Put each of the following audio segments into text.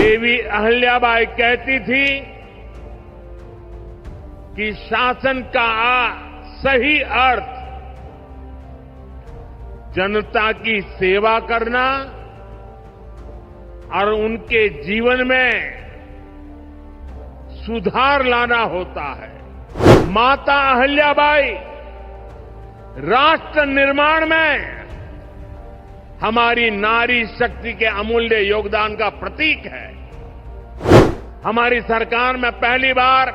देवी अहिल्याबाई कहती थी कि शासन का सही अर्थ जनता की सेवा करना और उनके जीवन में सुधार लाना होता है। माता अहिल्याबाई राष्ट्र निर्माण में हमारी नारी शक्ति के अमूल्य योगदान का प्रतीक है। हमारी सरकार में पहली बार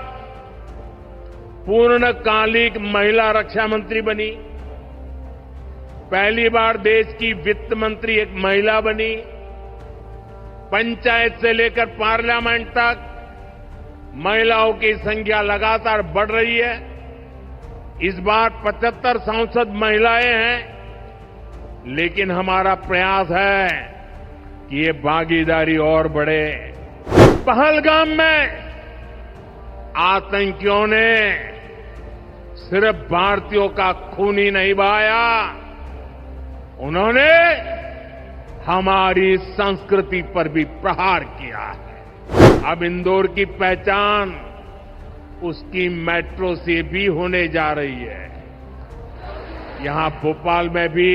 पूर्णकालिक महिला रक्षा मंत्री बनी, पहली बार देश की वित्त मंत्री एक महिला बनी, पंचायत से लेकर पार्लियामेंट तक महिलाओं की संख्या लगातार बढ़ रही है। इस बार 75 सांसद महिलाएं हैं, लेकिन हमारा प्रयास है कि ये भागीदारी और बढ़े। पहलगाम में आतंकियों ने सिर्फ भारतीयों का खून ही नहीं बहाया, उन्होंने हमारी संस्कृति पर भी प्रहार किया है। अब इंदौर की पहचान उसकी मेट्रो से भी होने जा रही है। यहां भोपाल में भी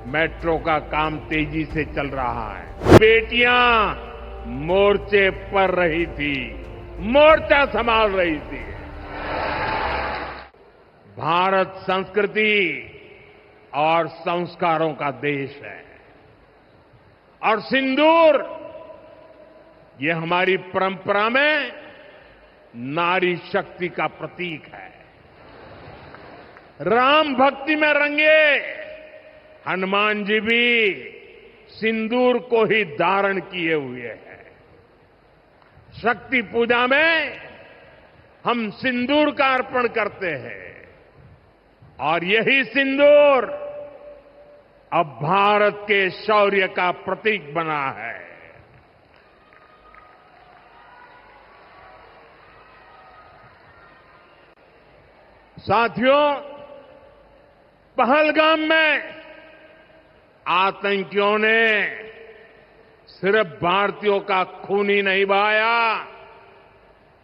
मेट्रो का काम तेजी से चल रहा है। बेटियां मोर्चे पर रही थी, मोर्चा संभाल रही थी। भारत संस्कृति और संस्कारों का देश है और सिंदूर ये हमारी परंपरा में नारी शक्ति का प्रतीक है। राम भक्ति में रंगे हनुमान जी भी सिंदूर को ही धारण किए हुए हैं। शक्ति पूजा में हम सिंदूर का अर्पण करते हैं और यही सिंदूर अब भारत के शौर्य का प्रतीक बना है। साथियों, पहलगाम में आतंकियों ने सिर्फ भारतीयों का खून ही नहीं बहाया,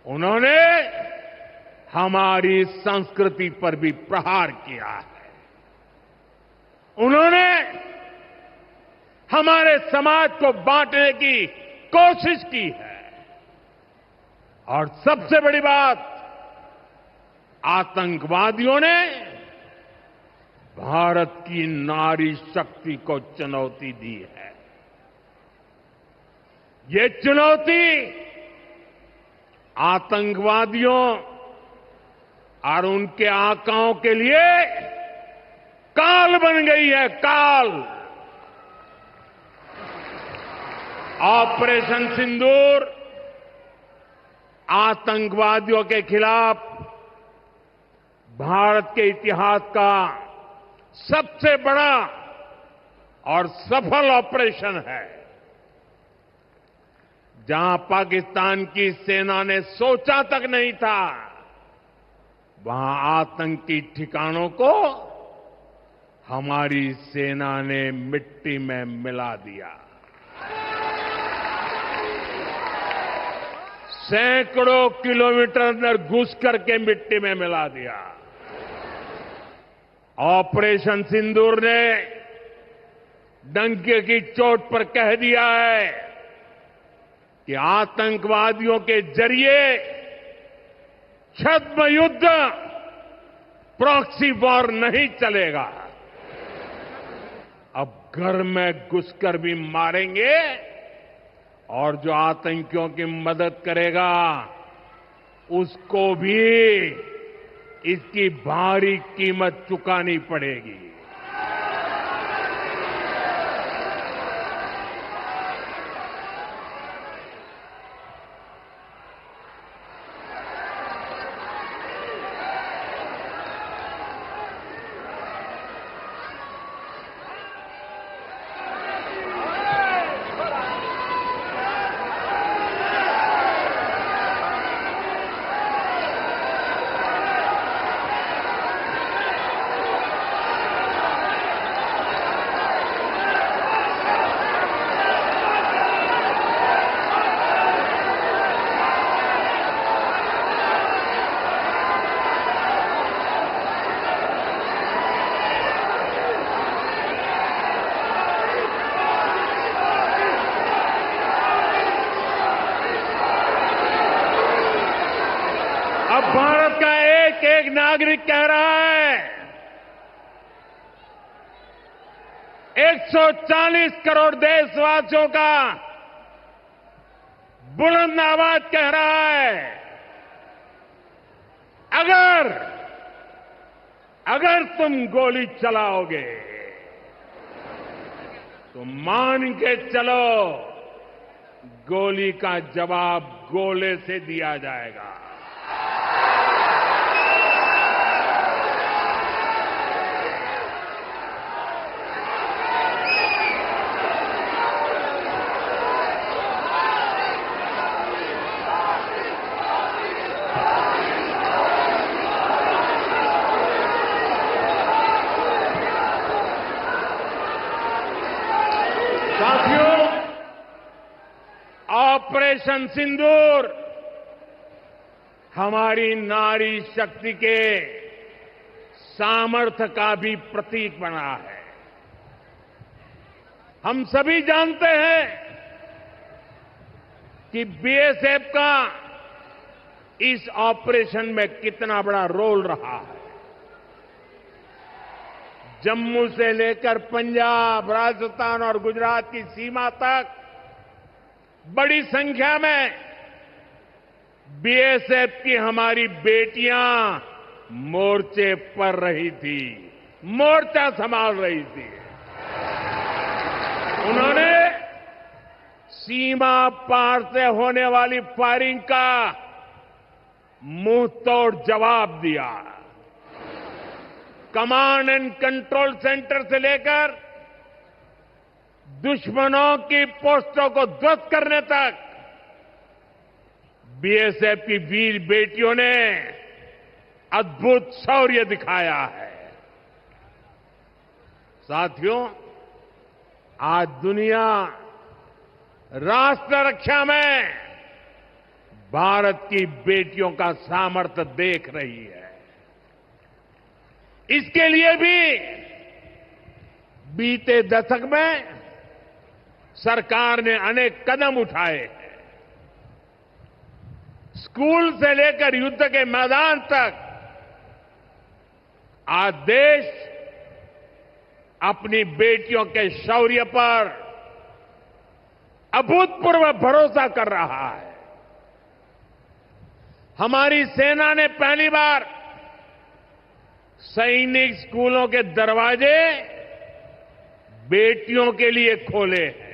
उन्होंने हमारी संस्कृति पर भी प्रहार किया है। उन्होंने हमारे समाज को बांटने की कोशिश की है और सबसे बड़ी बात, आतंकवादियों ने भारत की नारी शक्ति को चुनौती दी है। ये चुनौती आतंकवादियों और उनके आकाओं के लिए काल बन गई है, काल। ऑपरेशन सिंदूर आतंकवादियों के खिलाफ भारत के इतिहास का सबसे बड़ा और सफल ऑपरेशन है। जहां पाकिस्तान की सेना ने सोचा तक नहीं था, वहां आतंकी ठिकानों को हमारी सेना ने मिट्टी में मिला दिया। सैकड़ों किलोमीटर अंदर घुस करके मिट्टी में मिला दिया। ऑपरेशन सिंदूर ने डंके की चोट पर कह दिया है कि आतंकवादियों के जरिए छद्म युद्ध, प्रॉक्सी वॉर नहीं चलेगा। अब घर में घुसकर भी मारेंगे और जो आतंकियों की मदद करेगा उसको भी इसकी भारी कीमत चुकानी पड़ेगी। नागरिक कह रहा है, 140 करोड़ देशवासियों का बुलंद आवाज कह रहा है, अगर तुम गोली चलाओगे तो मान के चलो गोली का जवाब गोले से दिया जाएगा। साथियों, ऑपरेशन सिंदूर हमारी नारी शक्ति के सामर्थ्य का भी प्रतीक बना है। हम सभी जानते हैं कि बीएसएफ का इस ऑपरेशन में कितना बड़ा रोल रहा है। जम्मू से लेकर पंजाब, राजस्थान और गुजरात की सीमा तक बड़ी संख्या में बीएसएफ की हमारी बेटियां मोर्चे पर रही थी, मोर्चा संभाल रही थी। उन्होंने सीमा पार से होने वाली फायरिंग का मुंह तोड़ जवाब दिया। कमांड एंड कंट्रोल सेंटर से लेकर दुश्मनों की पोस्टों को ध्वस्त करने तक बीएसएफ की वीर बेटियों ने अद्भुत शौर्य दिखाया है। साथियों, आज दुनिया राष्ट्र रक्षा में भारत की बेटियों का सामर्थ्य देख रही है। इसके लिए भी बीते दशक में सरकार ने अनेक कदम उठाए हैं। स्कूल से लेकर युद्ध के मैदान तक आज देश अपनी बेटियों के शौर्य पर अभूतपूर्व भरोसा कर रहा है। हमारी सेना ने पहली बार सैनिक स्कूलों के दरवाजे बेटियों के लिए खोले हैं।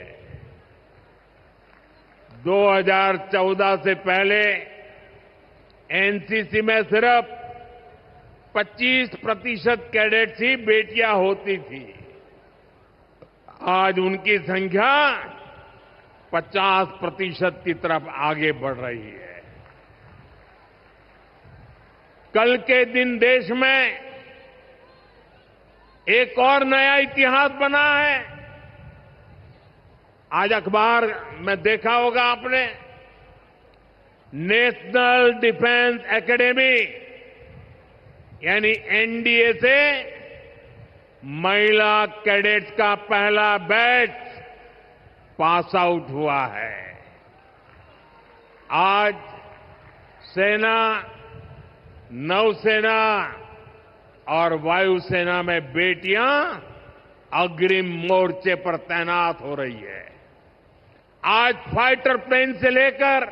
2014 से पहले एनसीसी में सिर्फ 25% कैडेट्स ही बेटियां होती थी। आज उनकी संख्या 50% की तरफ आगे बढ़ रही है। कल के दिन देश में एक और नया इतिहास बना है। आज अखबार में देखा होगा आपने, नेशनल डिफेंस एकेडमी यानी एनडीए से महिला कैडेट्स का पहला बैच पास आउट हुआ है। आज सेना, नौसेना और वायुसेना में बेटियां अग्रिम मोर्चे पर तैनात हो रही है। आज फाइटर प्लेन से लेकर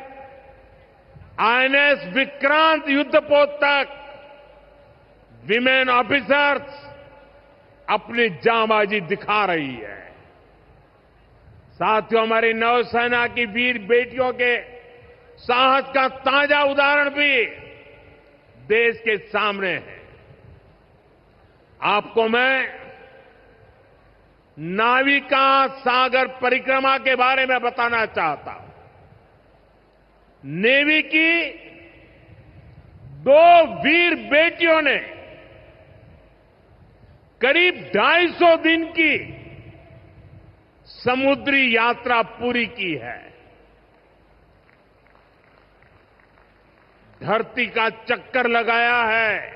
आईएनएस विक्रांत युद्धपोत तक विमेन ऑफिसर्स अपनी जांबाजी दिखा रही है। साथियों, हमारी नौसेना की वीर बेटियों के साहस का ताजा उदाहरण भी देश के सामने है। आपको मैं नाविका सागर परिक्रमा के बारे में बताना चाहता हूं। नेवी की 2 वीर बेटियों ने करीब 250 दिन की समुद्री यात्रा पूरी की है। धरती का चक्कर लगाया है।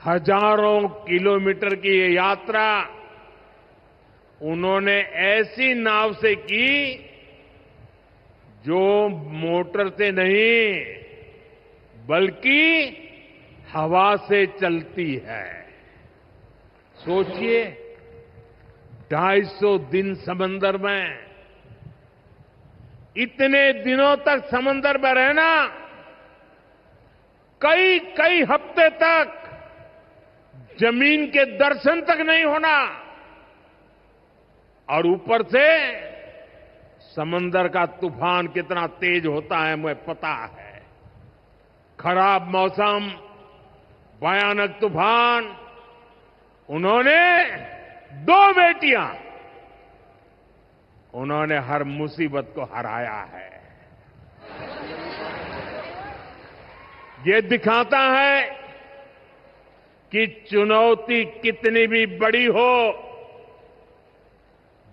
हजारों किलोमीटर की ये यात्रा उन्होंने ऐसी नाव से की जो मोटर से नहीं बल्कि हवा से चलती है। सोचिए, 250 दिन समंदर में, इतने दिनों तक समंदर में रहना, कई कई हफ्ते तक जमीन के दर्शन तक नहीं होना, और ऊपर से समंदर का तूफान कितना तेज होता है मुझे पता है। खराब मौसम, भयानक तूफान, उन्होंने 2 बेटियां, उन्होंने हर मुसीबत को हराया है। ये दिखाता है कि चुनौती कितनी भी बड़ी हो,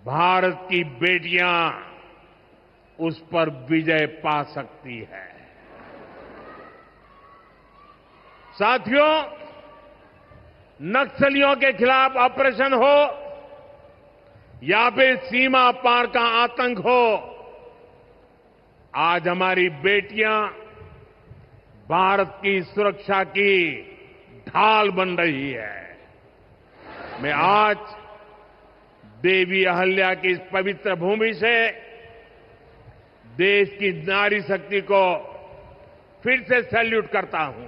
भारत की बेटियां उस पर विजय पा सकती है। साथियों, नक्सलियों के खिलाफ ऑपरेशन हो या फिर सीमा पार का आतंक हो, आज हमारी बेटियां भारत की सुरक्षा की ढाल बन रही है। मैं आज देवी अहल्या की इस पवित्र भूमि से देश की नारी शक्ति को फिर से सैल्यूट करता हूं।